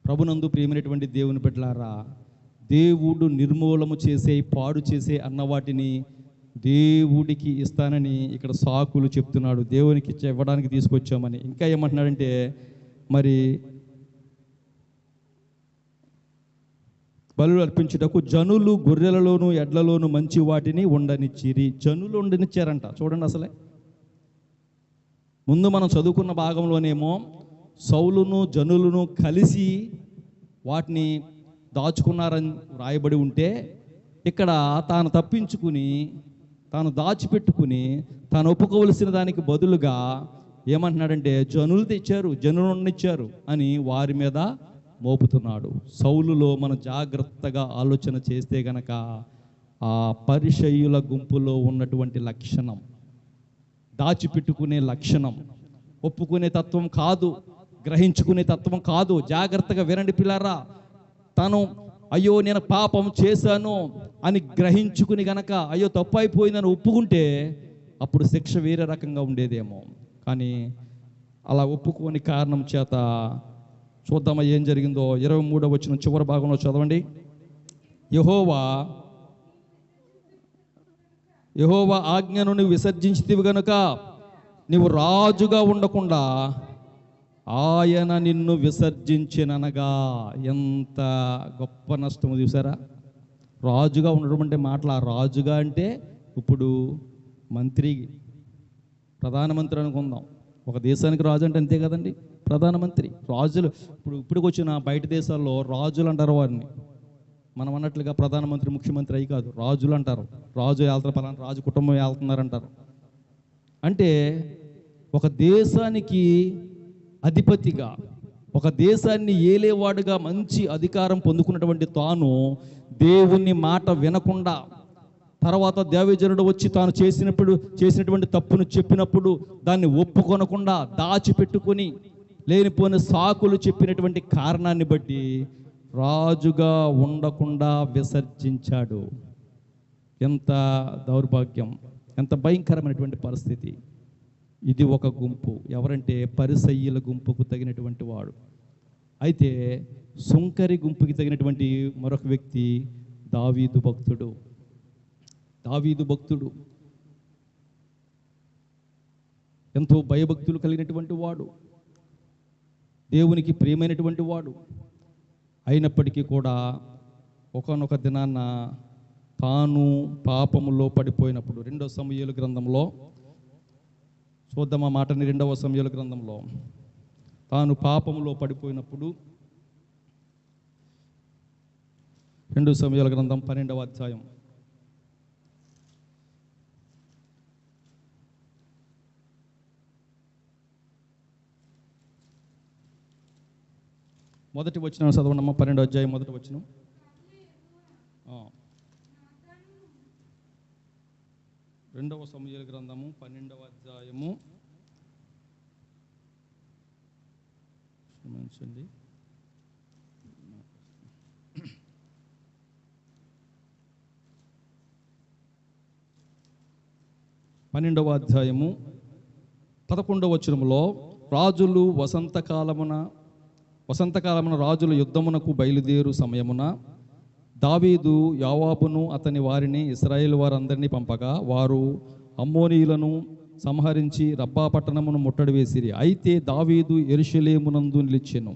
ప్రభునందు ప్రియమైనటువంటి దేవుని బిడ్డలారా, దేవుడు నిర్మూలము చేసే, పాడు చేసే అన్న వాటిని దేవుడికి ఇస్తానని ఇక్కడ సాకులు చెప్తున్నాడు. దేవునికి ఇవ్వడానికి తీసుకొచ్చామని. ఇంకా ఏమంటున్నాడంటే, మరి బలులు అర్పించుటకు జనులు గొర్రెలలోను ఎడ్లలోను మంచి వాటిని ఉండనిచ్చిరి. జనులు ఉండనిచ్చారంట. చూడండి, అసలే ముందు మనం చదువుకున్న భాగంలోనేమో సౌలును జనులను కలిసి వాటిని దాచుకున్నారని రాయబడి ఉంటే, ఇక్కడ తాను తప్పించుకుని, తాను దాచిపెట్టుకుని, తాను ఒప్పుకోవలసిన దానికి బదులుగా ఏమంటున్నాడంటే జనులు తెచ్చారు, జనులు ఉండనిచ్చారు అని వారి మీద మోపుతున్నాడు. సౌలులో మనం జాగ్రత్తగా ఆలోచన చేస్తే గనక ఆ పరిసయ్యుల గుంపులో ఉన్నటువంటి లక్షణం, దాచిపెట్టుకునే లక్షణం, ఒప్పుకునే తత్వం కాదు, గ్రహించుకునే తత్వం కాదు. జాగ్రత్తగా వినండి పిల్లారా. తను అయ్యో నేను పాపం చేశాను అని గ్రహించుకుని గనక అయ్యో తప్పు అయిపోయిందని ఒప్పుకుంటే అప్పుడు శిక్ష వేరే రకంగా ఉండేదేమో. కానీ అలా ఒప్పుకోని కారణం చేత చూద్దామా ఏం జరిగిందో. 23వ వచనం చివరి భాగంలో చదవండి. యెహోవా ఆజ్ఞను నువ్వు విసర్జించితివి గనుక నీవు రాజుగా ఉండకుండా ఆయన నిన్ను విసర్జించిననగా. ఎంత గొప్ప నష్టము చూసారా? రాజుగా ఉండడం అంటే మాటల. రాజుగా అంటే ఇప్పుడు మంత్రి, ప్రధానమంత్రి అనుకుందాం. ఒక దేశానికి రాజు అంటే అంతే కదండి, ప్రధానమంత్రి. రాజులు ఇప్పటికి వచ్చిన బయట దేశాల్లో రాజులు అంటారు వారిని. మనం అన్నట్లుగా ప్రధానమంత్రి, ముఖ్యమంత్రి అయి కాదు, రాజులు అంటారు. రాజు వెళ్తారు, పలానా రాజు కుటుంబం వెళ్తున్నారంటారు. అంటే ఒక దేశానికి అధిపతిగా, ఒక దేశాన్ని ఏలేవాడుగా మంచి అధికారం పొందుకున్నటువంటి తాను దేవుని మాట వినకుండా, తర్వాత దేవజనుడు వచ్చి తాను చేసినటువంటి తప్పును చెప్పినప్పుడు దాన్ని ఒప్పుకొనకుండా దాచిపెట్టుకొని లేనిపోయిన సాకులు చెప్పినటువంటి కారణాన్ని బట్టి రాజుగా ఉండకుండా విసర్జించాడు. ఎంత దౌర్భాగ్యం, ఎంత భయంకరమైనటువంటి పరిస్థితి. ఇది ఒక గుంపు. ఎవరంటే పరిసయ్యుల గుంపుకు తగినటువంటి వాడు. అయితే సుంకరి గుంపుకి తగినటువంటి మరొక వ్యక్తి దావీదు భక్తుడు. ఎంతో భయభక్తులు కలిగినటువంటి వాడు, దేవునికి ప్రియమైనటువంటి వాడు. అయినప్పటికీ కూడా ఒకానొక దినాన్న తాను పాపములో పడిపోయినప్పుడు, 2 సమూయేలు గ్రంథంలో చూద్దాం ఆ మాటని. 2 సమూయేలు గ్రంథంలో తాను పాపములో పడిపోయినప్పుడు, 2 సమూయేలు గ్రంథం 12వ అధ్యాయం మొదటి వచనం చదవండమ్మా. 12వ అధ్యాయం మొదటి వచనం. రెండవ సమూయేలు గ్రంథము 12వ అధ్యాయము, క్షమించండి, 12వ అధ్యాయము 11వ వచనములో, రాజులు వసంతకాలమున రాజులు యుద్ధమునకు బయలుదేరు సమయమున దావీదు యోవాబును అతని వారిని ఇశ్రాయేలు వారందరినీ పంపగా వారు అమ్మోనీయులను సంహరించి రబ్బా పట్టణమును ముట్టడి వేసిరి. అయితే దావీదు యెరూషలేమునందు నిలిచెను.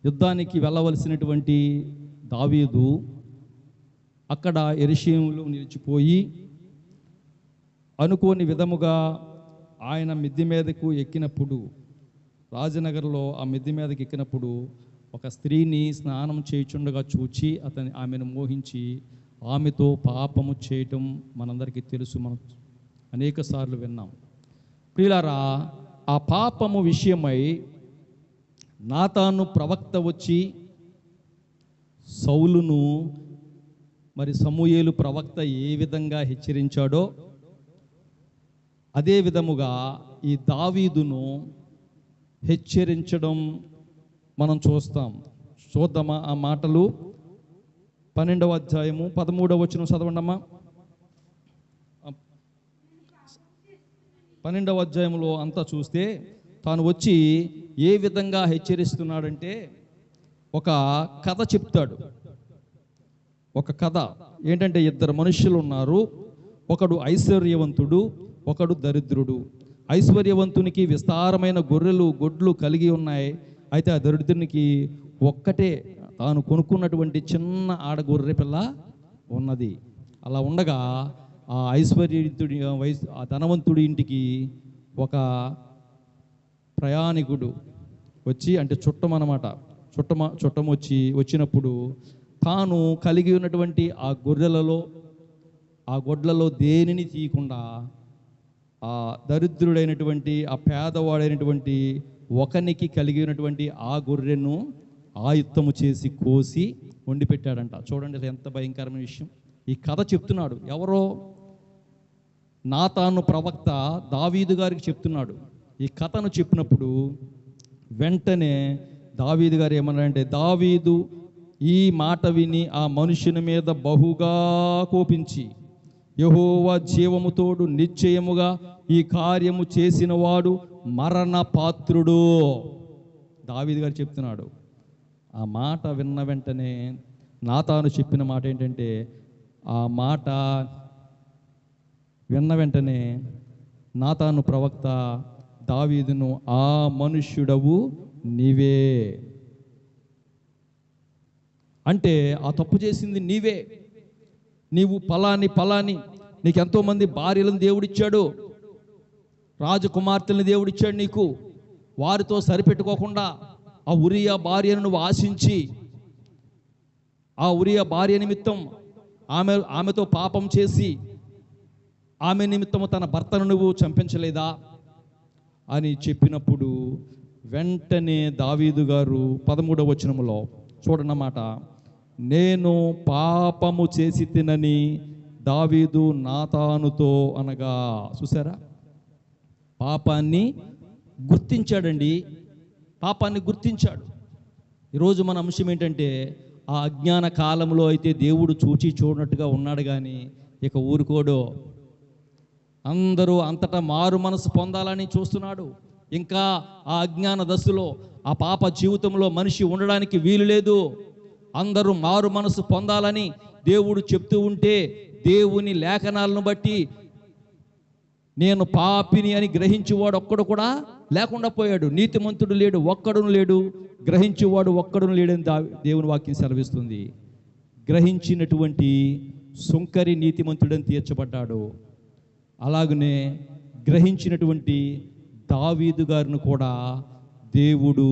యుద్ధానికి వెళ్ళవలసినటువంటి దావీదు అక్కడ యెరూషలేములో నిలిచిపోయి అనుకోని విధముగా ఆయన మిద్దె మీదకు ఎక్కినప్పుడు, రాజనగర్లో ఆ మిద్దె మీదకి ఎక్కినప్పుడు ఒక స్త్రీని స్నానం చేయుచుండగా చూచి ఆమెను మోహించి ఆమెతో పాపము చేయటం మనందరికీ తెలుసు, మనం అనేక సార్లు విన్నాం. ప్రియులారా, ఆ పాపము విషయమై నాతాను ప్రవక్త వచ్చి సౌలును మరి సమూయేలు ప్రవక్త ఏ విధంగా హెచ్చరించాడో అదే విధముగా ఈ దావీదును హెచ్చరించడం మనం చూద్దామా ఆ మాటలు. 12వ అధ్యాయము 13వ వచనం చదవండమ్మా. 12వ అధ్యాయంలో అంతా చూస్తే తాను వచ్చి ఏ విధంగా హెచ్చరిస్తున్నాడంటే ఒక కథ చెప్తాడు. ఒక కథ ఏంటంటే, 2 మనుషులు ఉన్నారు, ఒకడు ఐశ్వర్యవంతుడు, ఒకడు దరిద్రుడు. ఐశ్వర్యవంతునికి విస్తారమైన గొడ్లు కలిగి ఉన్నాయి. అయితే ఆ దరిద్రునికి ఒక్కటే తాను కొనుక్కున్నటువంటి చిన్న ఆడగొర్రె పిల్ల ఉన్నది. అలా ఉండగా ఆ ఐశ్వర్యవంతుడి ఆ ధనవంతుడి ఇంటికి ఒక ప్రయాణికుడు వచ్చి, అంటే చుట్టం అన్నమాట, చుట్టం వచ్చినప్పుడు తాను కలిగి ఉన్నటువంటి ఆ గొడ్లలో దేనిని తీయకుండా ఆ దరిద్రుడైనటువంటి ఆ పేదవాడైనటువంటి ఒకనికి కలిగి ఉన్నటువంటి ఆ గొర్రెను ఆయుత్తము చేసి కోసి వండి పెట్టాడంట. చూడండి ఎంత భయంకరమైన విషయం. ఈ కథ చెప్తున్నాడు ఎవరో, నాతాను ప్రవక్త దావీదు గారికి చెప్తున్నాడు. ఈ కథను చెప్పినప్పుడు వెంటనే దావీదు గారు ఏమన్నారంటే, దావీదు ఈ మాట విని ఆ మనుషుని మీద బహుగా కోపించి, యెహోవా జీవముతోడు నిశ్చయముగా ఈ కార్యము చేసిన వాడు మరణ పాత్రుడు. దావీదు గారు చెప్తున్నాడు. ఆ మాట విన్న వెంటనే నాతాను చెప్పిన మాట ఏంటంటే, ఆ మాట విన్న వెంటనే నాతాను ప్రవక్త దావీదును, ఆ మనుష్యుడవు నీవే, అంటే ఆ తప్పు చేసింది నీవే, నీవు పలాని నీకు ఎంతోమంది భార్యలను దేవుడిచ్చాడు, రాజకుమార్తెలను దేవుడిచ్చాడు నీకు. వారితో సరిపెట్టుకోకుండా ఆ ఉరియా భార్యను నువ్వు ఆశించి ఆ ఉరియా భార్య నిమిత్తం ఆమెతో పాపం చేసి ఆమె నిమిత్తము తన భర్తను నువ్వు చంపించలేదా అని చెప్పినప్పుడు వెంటనే దావీదు గారు 13వ వచనములో చూడన్నమాట, నేను పాపము చేసి తినని దావీదు నాతానుతో అనగా, చూసారా, పాపాన్ని గుర్తించాడండి, పాపాన్ని గుర్తించాడు. ఈరోజు మన అంశం ఏంటంటే, ఆ అజ్ఞాన కాలంలో అయితే దేవుడు చూడనట్టుగా ఉన్నాడు, కానీ ఇక ఊరుకోడు. అందరూ అంతటా మారు మనసు పొందాలని చూస్తున్నాడు. ఇంకా ఆ అజ్ఞాన దశలో ఆ పాప జీవితంలో మనిషి ఉండడానికి వీలు లేదు. అందరూ మారు మనసు పొందాలని దేవుడు చెప్తూ ఉంటే, దేవుని లేఖనాలను బట్టి నేను పాపిని అని గ్రహించేవాడు ఒక్కడు కూడా లేకుండా పోయాడు. నీతిమంతుడు లేడు, ఒక్కడును లేడు, గ్రహించేవాడు ఒక్కడును లేడని దేవుని వాక్యం సెలవిస్తుంది. గ్రహించినటువంటి సుంకరి నీతిమంతుడని తీర్చబడ్డాడు. అలాగనే గ్రహించినటువంటి దావీదు గారిని కూడా దేవుడు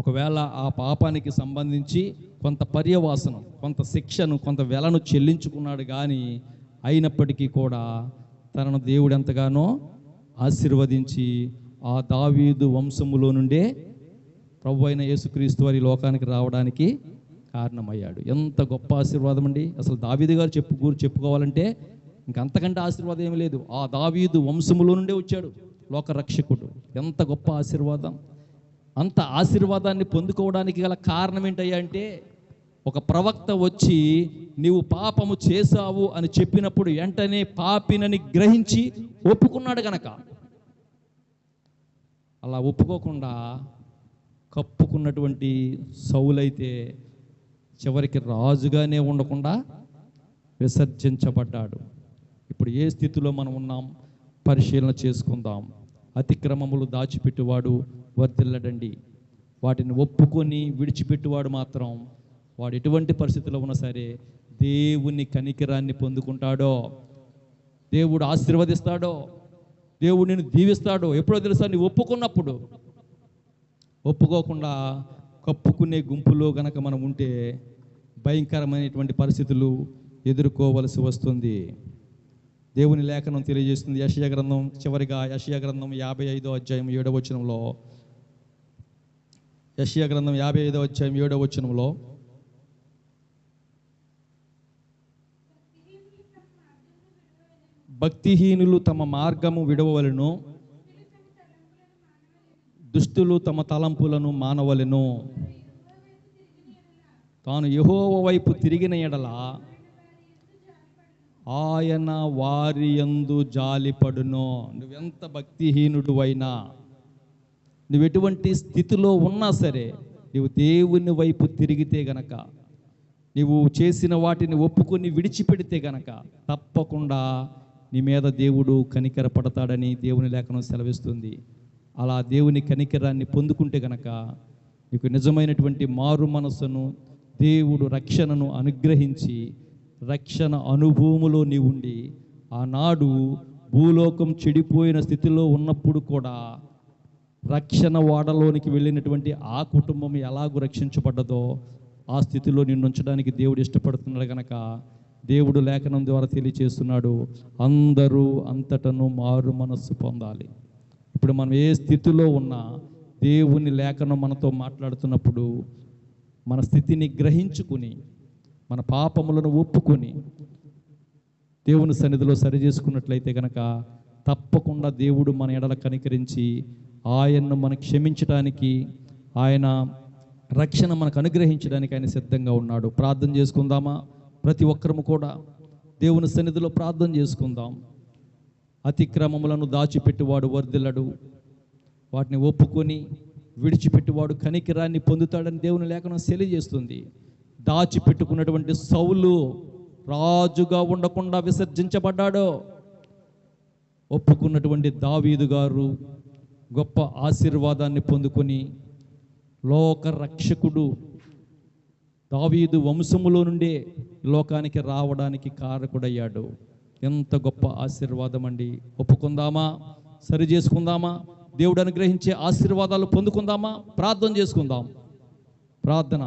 ఒకవేళ ఆ పాపానికి సంబంధించి కొంత పర్యవసానం, కొంత శిక్షను, కొంత వెలను చెల్లించుకున్నాడు. కానీ అయినప్పటికీ కూడా తనను దేవుడు ఎంతగానో ఆశీర్వదించి ఆ దావీదు వంశములో నుండే ప్రభు అయిన యేసుక్రీస్తు వారి లోకానికి రావడానికి కారణమయ్యాడు. ఎంత గొప్ప ఆశీర్వాదం అండి! అసలు దావీదు గారు చెప్పుకోవాలంటే ఇంకంతకంటే ఆశీర్వాదం ఏమీ లేదు. ఆ దావీదు వంశములో నుండే వచ్చాడు లోక రక్షకుడు. ఎంత గొప్ప ఆశీర్వాదం! అంత ఆశీర్వాదాన్ని పొందుకోవడానికి గల కారణం ఏంటయ్యా అంటే, ఒక ప్రవక్త వచ్చి నీవు పాపము చేశావు అని చెప్పినప్పుడు వెంటనే పాపినని గ్రహించి ఒప్పుకున్నాడు గనక. అలా ఒప్పుకోకుండా కప్పుకున్నటువంటి సౌలైతే చివరికి రాజుగానే ఉండకుండా విసర్జించబడ్డాడు. ఇప్పుడు ఏ స్థితిలో మనం ఉన్నాం పరిశీలన చేసుకుందాం. అతిక్రమములు దాచిపెట్టువాడు వర్ధిల్లడండి. వాటిని ఒప్పుకొని విడిచిపెట్టువాడు మాత్రం వాడు ఎటువంటి పరిస్థితిలో ఉన్నా సరే దేవుని కనికరాన్ని పొందుకుంటాడో, దేవుడు ఆశీర్వదిస్తాడో, దేవుడు నిన్ను దీవిస్తాడో. ఎప్పుడో తెలుసా? నీ ఒప్పుకున్నప్పుడు. ఒప్పుకోకుండా కప్పుకునే గుంపులో గనక మనం ఉంటే భయంకరమైనటువంటి పరిస్థితులు ఎదుర్కోవలసి వస్తుంది. దేవుని లేఖనం తెలియజేస్తుంది. యెషయా గ్రంథం చివరిగా యెషయా గ్రంథం 55వ అధ్యాయం 7వ వచనంలో, యెషయా గ్రంథం 55వ అధ్యాయం 7వ వచనంలో, భక్తిహీనులు తమ మార్గము విడవవలెను, దుష్టులు తమ తలంపులను మానవలెను. తాను యెహోవా వైపు తిరిగిన ఎడల ఆయన వారి యందు జాలిపడును. నువ్వెంత భక్తిహీనుడు అయినా, నువ్వు ఎటువంటి స్థితిలో ఉన్నా సరే, నువ్వు దేవుని వైపు తిరిగితే గనక, నువ్వు చేసిన వాటిని ఒప్పుకొని విడిచిపెడితే గనక తప్పకుండా నీ మీద దేవుడు కనికర పడతాడని దేవుని లేఖనం సెలవిస్తుంది. అలా దేవుని కనికరాన్ని పొందుకుంటే గనక నీకు నిజమైనటువంటి మారు మనస్సును, దేవుడు రక్షణను అనుగ్రహించి రక్షణ అనుభవములో నీవు ఉండి, ఆనాడు భూలోకం చెడిపోయిన స్థితిలో ఉన్నప్పుడు కూడా రక్షణ వాడలోనికి వెళ్ళినటువంటి ఆ కుటుంబం ఎలాగూ రక్షించబడ్డదో ఆ స్థితిలో నిన్ను ఉంచడానికి దేవుడు ఇష్టపడుతున్నాడు కనుక దేవుడు లేఖనం ద్వారా తెలియచేస్తున్నాడు, అందరూ అంతటను మారు మనస్సు పొందాలి. ఇప్పుడు మనం ఏ స్థితిలో ఉన్నా దేవుని లేఖనం మనతో మాట్లాడుతున్నప్పుడు మన స్థితిని గ్రహించుకుని, మన పాపములను ఒప్పుకొని దేవుని సన్నిధిలో సరి చేసుకున్నట్లయితే కనుక తప్పకుండా దేవుడు మన ఎడల కనికరించి ఆయన్ను మనకు క్షమించడానికి, ఆయన రక్షణ మనకు అనుగ్రహించడానికి ఆయన సిద్ధంగా ఉన్నాడు. ప్రార్థన చేసుకుందామా? ప్రతి ఒక్కరము కూడా దేవుని సన్నిధిలో ప్రార్థన చేసుకుందాం. అతిక్రమములను దాచిపెట్టువాడు వర్ధిల్లడు, వాటిని ఒప్పుకొని విడిచిపెట్టువాడు కనికరాన్ని పొందుతాడని దేవుని లేఖనం తెలియజేస్తుంది. దాచిపెట్టుకున్నటువంటి సౌలు రాజుగా ఉండకుండా విసర్జించబడ్డాడు. ఒప్పుకున్నటువంటి దావీదు గారు గొప్ప ఆశీర్వాదాన్ని పొందుకొని లోక రక్షకుడు దావీదు వంశములో నుండే లోకానికి రావడానికి కారకుడయ్యాడు. ఎంత గొప్ప ఆశీర్వాదం అండి! ఒప్పుకుందామా? సరి చేసుకుందామా? దేవుడు అనుగ్రహించే ఆశీర్వాదాలు పొందుకుందామా? ప్రార్థన చేసుకుందాం. ప్రార్థన.